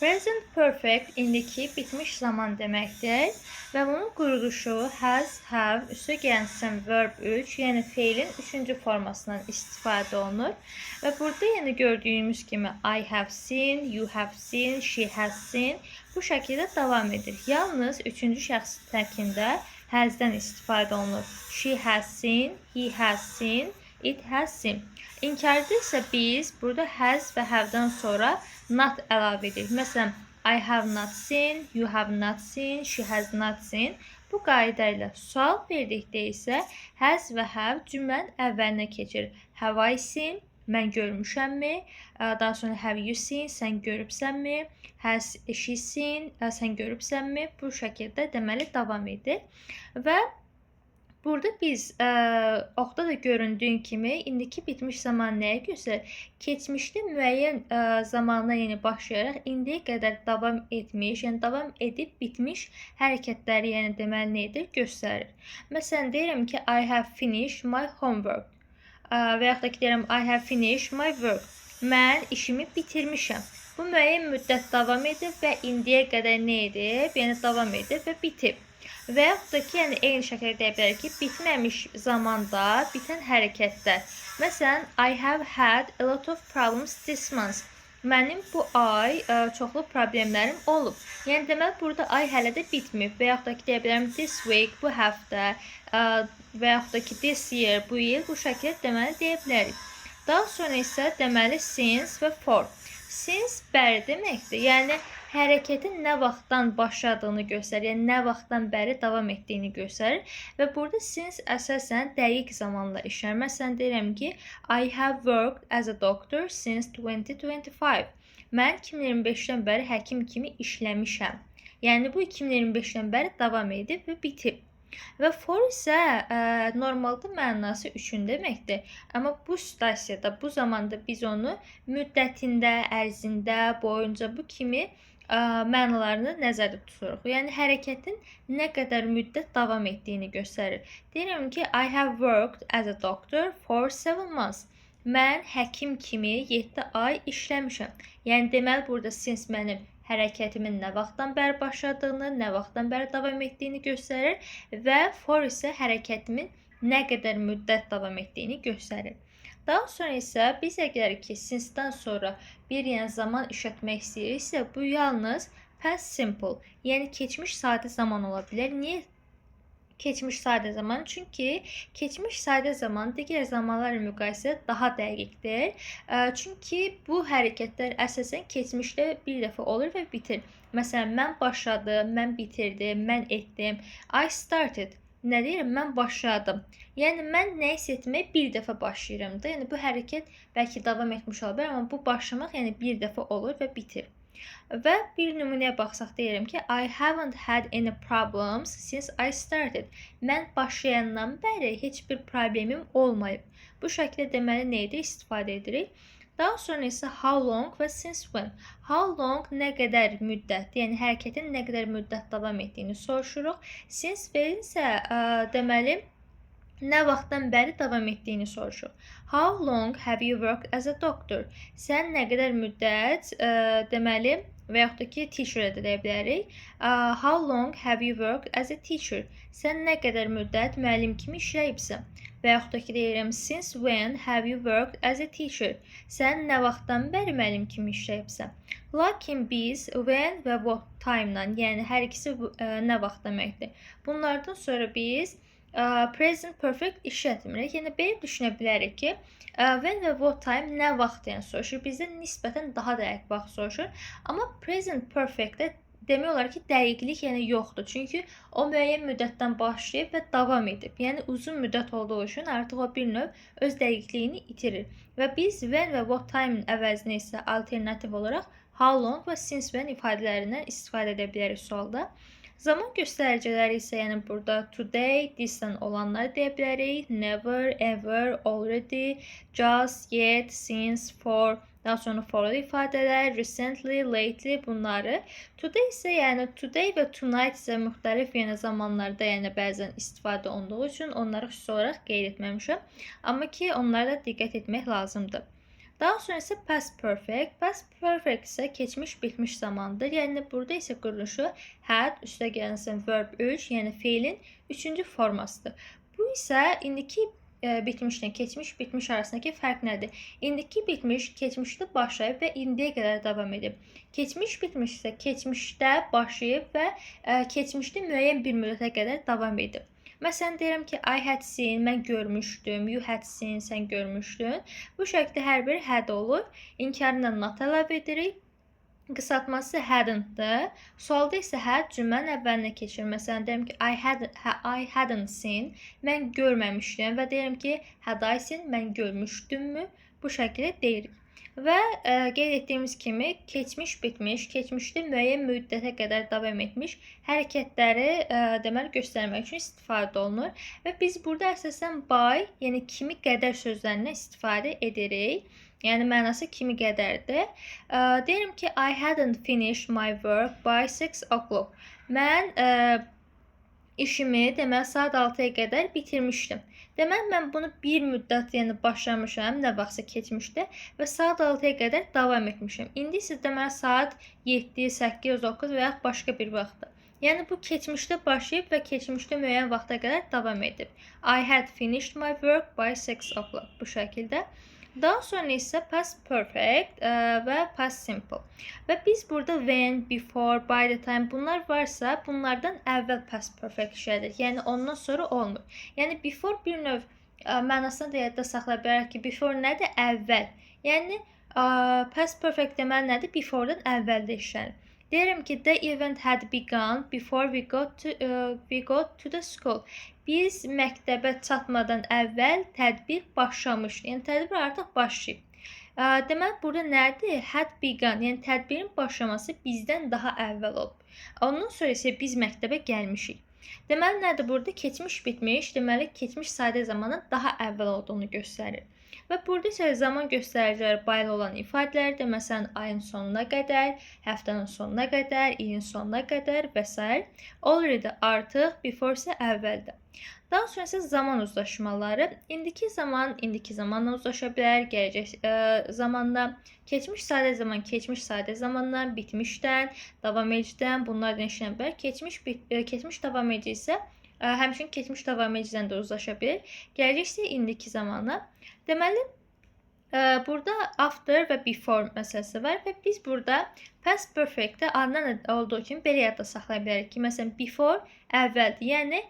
Present perfect indiki bitmiş zaman deməkdir və bunun quruluşu has, have, üstə gəlsin verb 3, yəni feilin 3-cü formasından istifadə olunur. Və burada yəni gördüyümüz kimi I have seen, you have seen, she has seen bu şəkildə davam edir. Yalnız 3-cü şəxs tərkində has'dən istifadə olunur. She has seen, he has seen, it has seen. İnkarda isə biz burada has və have-dan sonra not əlavə edirik. Məsələn, I have not seen, you have not seen, she has not seen. Bu qayda ilə sual verdikdə isə has və have cümlənin əvvəlinə keçir. Have I seen? Mən görmüşəmmi? Daha sonra have you seen? Sən görübsənmi? Has she seen? Sən görübsənmi? Bu şəkildə deməli davam edir. Və burada biz oxda da göründüyün kimi indiki bitmiş zaman nəyə göstərir? Keçmişdə müəyyən zamana yəni başlayaraq indiyə qədər davam etmiş, yəni davam edib bitmiş hərəkətləri yəni deməli nə edir? Göstərir. Məsələn, deyirəm ki, I have finished my homework. Və yaxud da ki, deyirəm I have finished my work. Mən işimi bitirmişəm. Bu müəyyən müddət davam edib və indiyə qədər nə edib? Yəni davam edib və bitib. Və yaxud da ki, yəni eyni şəkildə deyə bilərik ki, bitməmiş zamanda bitən hərəkətlər. Məsələn, I have had a lot of problems this month. Mənim bu ay çoxlu problemlərim olub. Yəni deməli burada ay hələ də bitməyib. Və yaxud da ki, deyə bilərəm this week, bu həftə və yaxud da ki, this year, bu il bu şəkildə deməli deyə bilərik. Daha sonra isə deməli since və for. Since bəri deməkdir. Yəni hərəkətin nə vaxtdan başladığını göstərir, yəni nə vaxtdan bəri davam etdiyini göstərir və burada since əsasən dəqiq zamanla işlənir. Məsələn, deyirəm ki, I have worked as a doctor since 2025. Mən 2025-dən bəri həkim kimi işləmişəm. Yəni bu 2025-dən bəri davam edib və bitib. Və for isə normalda mənası üçün deməkdir. Amma bu situasiyada, bu zamanda biz onu müddətində, ərzində, boyunca bu kimi mənalarını nəzərdə tuturuq. Yəni hərəkətin nə qədər müddət davam etdiyini göstərir. Deyirəm ki, I have worked as a doctor for 7 months. Mən həkim kimi 7 ay işləmişəm. Yəni deməli burada since mənim hərəkətimin nə vaxtdan bəri başladığını, nə vaxtdan bəri davam etdiyini göstərir və for isə hərəkətimin nə qədər müddət davam etdiyini göstərir. Daha sonra isə biz əgər ki, since-dən sonra bir yəni zaman işlətmək istəyiriksə, bu yalnız past simple, yəni keçmiş sadə zaman ola bilər. Niyə keçmiş sadə zaman? Çünki keçmiş sadə zaman digər zamanlarla müqayisədə daha dəqiqdir. Çünki bu hərəkətlər əsasən keçmişdə bir dəfə olur və bitir. Məsələn, mən başladım, mən bitirdim, mən etdim. I started. Nə deyirəm? Mən başladım. Yəni mən nəyisə etməyə bir dəfə başlayıram da. Yəni bu hərəkət bəlkə davam etmiş ola bilər, amma bu başlamaq yəni bir dəfə olur və bitir. Və bir nümunəyə baxsaq deyirəm ki, I haven't had any problems since I started. Mən başlayandan bəri heç bir problemim olmayıb. Bu şəkildə deməli nə edir? İstifadə edirik. Daha sonra isə how long və since when. How long nə qədər müddət, yəni hərəkətin nə qədər müddət davam etdiyini soruşuruq. Since when isə deməli nə vaxtdan bəri davam etdiyini soruşur. How long have you worked as a doctor? Sən nə qədər müddət deməli və yaxud da ki, teacher də deyə bilərik. How long have you worked as a teacher? Sən nə qədər müddət müəllim kimi işləyibsən? Və yaxud da ki, deyirəm, since when have you worked as a teacher? Sən nə vaxtdan bəri müəllim kimi işləyibsən? Lakin biz when və what time-la, yəni hər ikisi nə vaxt deməkdir. Bunlardan sonra biz present perfect işlətmirik. Yəni belə düşünə bilərik ki, when və what time nə vaxt yəni soruşur. Bizdən nisbətən daha dəqiq vaxt soruşur. Amma present perfect-də demək olar ki, dəqiqlik yəni yoxdur. Çünki o müəyyən müddətdən başlayıb və davam edib. Yəni uzun müddət olduğu üçün artıq o bir növ öz dəqiqliyini itirir. Və biz when və what time-in əvəzinə isə alternativ olaraq how long və since when ifadələrindən istifadə edə bilərik sualda. Zaman göstəriciləri isə yəni burada today, this-dən olanları deyə bilərik. Never, ever, already, just, yet, since, for, daha sonra for ifadələr, recently, lately bunları. Today isə yəni today və tonight isə müxtəlif yəni zamanlarda yəni bəzən istifadə olunduğu üçün onları xüsusi olaraq qeyd etməmişəm. Amma ki onlara da diqqət etmək lazımdır. Daha sonra isə past perfect. Past perfect isə keçmiş bitmiş zamandır. Yəni burada isə quruluşu had + verb 3, yəni feilin 3-cü formasıdır. Bu isə indiki bitmişlə keçmiş bitmiş arasındakı fərq nədir? İndiki bitmiş keçmişdə başlayıb və indiyə qədər davam edib. Keçmiş bitmiş isə keçmişdə başlayıb və keçmişdə müəyyən bir müddətə qədər davam edib. Məsələn, deyirəm ki, I had seen, mən görmüşdüm, you had seen, sən görmüşdün. Bu şəkildə hər biri had olur. İnkarla not əlavə edirik. Qısaltması hadn't-dır. Sualda isə had cümlənin əvvəlinə keçir. Məsələn, deyirəm ki, I hadn't seen, mən görməmişdim və deyirəm ki, had I seen, mən görmüşdümmü? Bu şəkildə deyirik. Və qeyd etdiyimiz kimi keçmiş bitmiş, keçmişdə müəyyən müddətə qədər davam etmiş hərəkətləri deməli göstərmək üçün istifadə olunur və biz burada əsasən by, yəni kimi qədər sözlərindən istifadə edirik. Yəni mənası kimi qədərdir. Deyirəm ki, I hadn't finished my work by 6 o'clock. Mən işimi deməli saat 6-ya qədər bitirmişdim. Deməli mən bunu bir müddət, yəni başlamışam, nə vaxtsa keçmişdə və saat 6-ya qədər davam etmişəm. İndi isə deməli saat 7, 8, 9 və ya başqa bir vaxtda. Yəni bu keçmişdə başlayıb və keçmişdə müəyyən vaxta qədər davam edib. I had finished my work by 6 o'clock. Bu şəkildə. Daha sonra isə past perfect və past simple. Və biz burada when, before, by the time bunlar varsa, bunlardan əvvəl past perfect işlədir. Yəni ondan sonra olmur. Yəni before bir növ mənasını da yadda saxlaya bilərək ki, before nədir? Əvvəl. Yəni past perfect deməli nədir? Before'dan əvvəldə işlənir. Deyirəm ki, the event had begun before we got to the school. Biz məktəbə çatmadan əvvəl tədbir başlamışdı. Yəni tədbir artıq başlayıb. Deməli burada nədir? Had begun, yəni tədbirin başlaması bizdən daha əvvəl olub. Ondan sonra isə biz məktəbə gəlmişik. Deməli nədir burada? Keçmiş bitmiş, deməli keçmiş sadə zamanın daha əvvəl olduğunu göstərir. Və burada isə zaman göstəriciləri baylı olan ifadələrdir. Məsələn, ayın sonuna qədər, həftənin sonuna qədər, ilin sonuna qədər və s. Already artıq, before isə əvvəldə. Daha sonra isə zaman uzlaşmaları. İndiki zamanla uzlaşa bilər, gələcək zamanla, keçmiş sadə zamandan, bitmişdən, davam edicidən, bunlardan işlənə bilər. Keçmiş davam edici isə həmçinin keçmiş davam edicidən də uzlaşa bilir. Gələcək isə indiki zamanla. Deməli, burada after və before məsələsi var və biz burada past perfect-də adından olduğu kimi belə yadda saxlaya bilərik ki, məsələn, before əvvəldir. Yəni,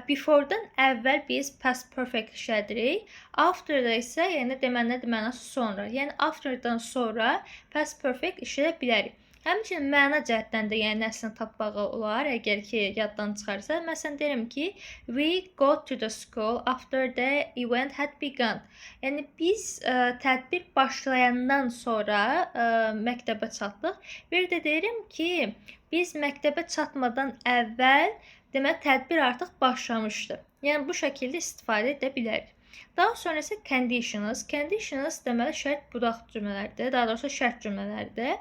before-dan əvvəl biz past perfect işlədirik. After-da isə, yəni deməli nədir mənası sonra. Yəni, after-dan sonra past perfect işlədə bilərik. Həmçinin məna cəhətdən də yəni nəslini tapmaq olar, əgər ki, yaddan çıxarsa. Məsələn, deyirəm ki, we got to the school after the event had begun. Yəni, biz tədbir başlayandan sonra məktəbə çatdıq. Bir də deyirəm ki, biz məktəbə çatmadan əvvəl demək, tədbir artıq başlamışdı. Yəni, bu şəkildə istifadə edə bilərik. Daha sonra isə conditionals. Conditionals deməli şərt budaq cümlələrdir, daha doğrusu şərt cümlələrdir.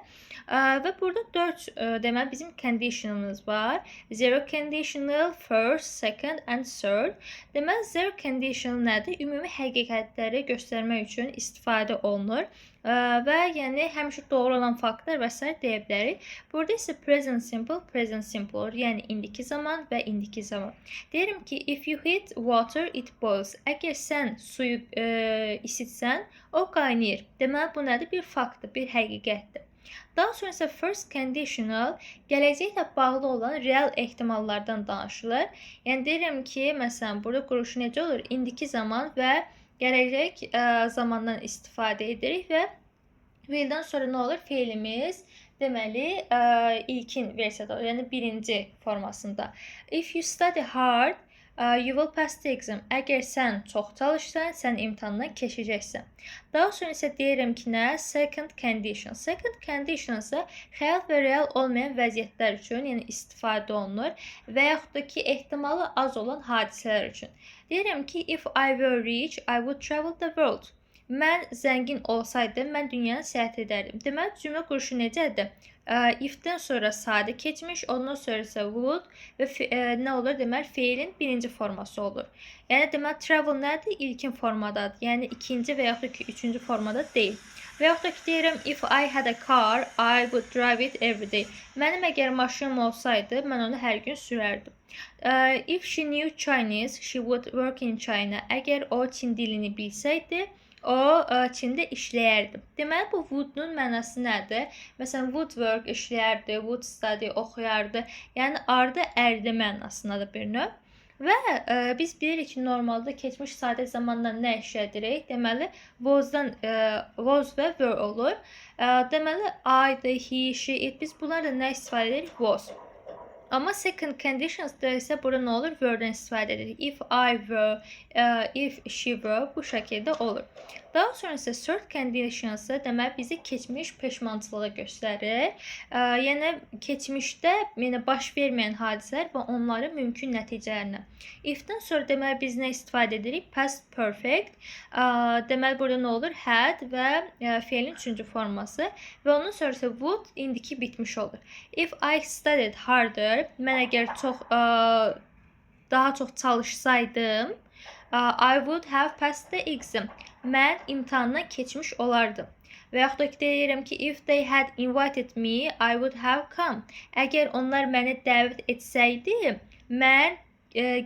Və burada 4 deməli bizim conditionalımız var. Zero conditional, first, second and third. Deməli zero conditional nədir? Ümumi həqiqətləri göstərmək üçün istifadə olunur. Və yəni həmişə doğru olan faktlar və s. deyə bilərik. Burada isə present simple olur. Yəni indiki zaman və indiki zaman. Deyirəm ki, if you heat water, it boils. Əgər sən suyu isitsən, o qaynayır. Deməli, bu nədir? Bir faktdır, bir həqiqətdir. Daha sonra isə first conditional gələcəklə bağlı olan real ehtimallardan danışılır. Yəni deyirəm ki, məsələn, burada quruluşu necə olur? İndiki zaman və gələcək zamandan istifadə edirik və willdən sonra nə olur? Feilimiz deməli ilkin versiyada olur, yəni birinci formasında. If you study hard, you will pass the exam. Əgər sən çox çalışsan, sən imtahandan keçəcəksən. Daha sonra isə deyirəm ki, nə? Second condition. Second condition isə xəyal və real olmayan vəziyyətlər üçün, yəni istifadə olunur və yaxud da ki, ehtimalı az olan hadisələr üçün. Deyirəm ki, if I were rich, I would travel the world. mən zəngin olsaydım, mən dünyanı səyahət edərdim. Deməli, cümlə quruluşu necədir? If-dən sonra sadə keçmiş, ondan sonra isə would və nə olur? Deməli, feilin birinci forması olur. Yəni, deməli, travel nədir? İlkin formadadır. Yəni, ikinci və yaxud da ki, üçüncü formada deyil. Və yaxud da ki, deyirəm, if I had a car, I would drive it every day. Mənim əgər maşınım olsaydı, mən onu hər gün sürərdim. If she knew Chinese, she would work in China. Əgər o Çin dilini bilsəydi, o Çində işləyərdi. Deməli, bu would-nun mənası nədir? Məsələn, would work işləyərdi, would study oxuyardı. Yəni, ardı ərdi mənasındadır bir növ. Və biz bilirik ki, normalda keçmiş sadə zamanla nə işlədirik? Deməli, was və were olur. Deməli, I, he, she, it. Biz bunlarla nə istifadə edirik? Was. Amma second conditions'da isə burada nə olur? Were-dən istifadə edirik. If I were, if she were bu şəkildə olur. Daha sonra isə third conditions-ı deməli bizi keçmiş peşmançılığı göstərir. Yəni keçmişdə baş verməyən hadisələr və onların mümkün nəticələrini. If-dən sonra deməli biz nə istifadə edirik? Past perfect. Deməli burada nə olur? Had və feilin üçüncü forması və ondan sonra isə would indiki bitmiş olur. If I studied harder, mən əgər daha çox çalışsaydım, I would have passed the exam. Mən imtahandan keçmiş olardım. Və yaxud da ki, deyirəm ki, if they had invited me, I would have come. Əgər onlar məni dəvət etsəydi, mən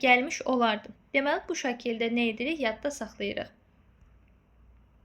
gəlmiş olardım. Deməli, bu şəkildə nə edirik? Yadda saxlayırıq.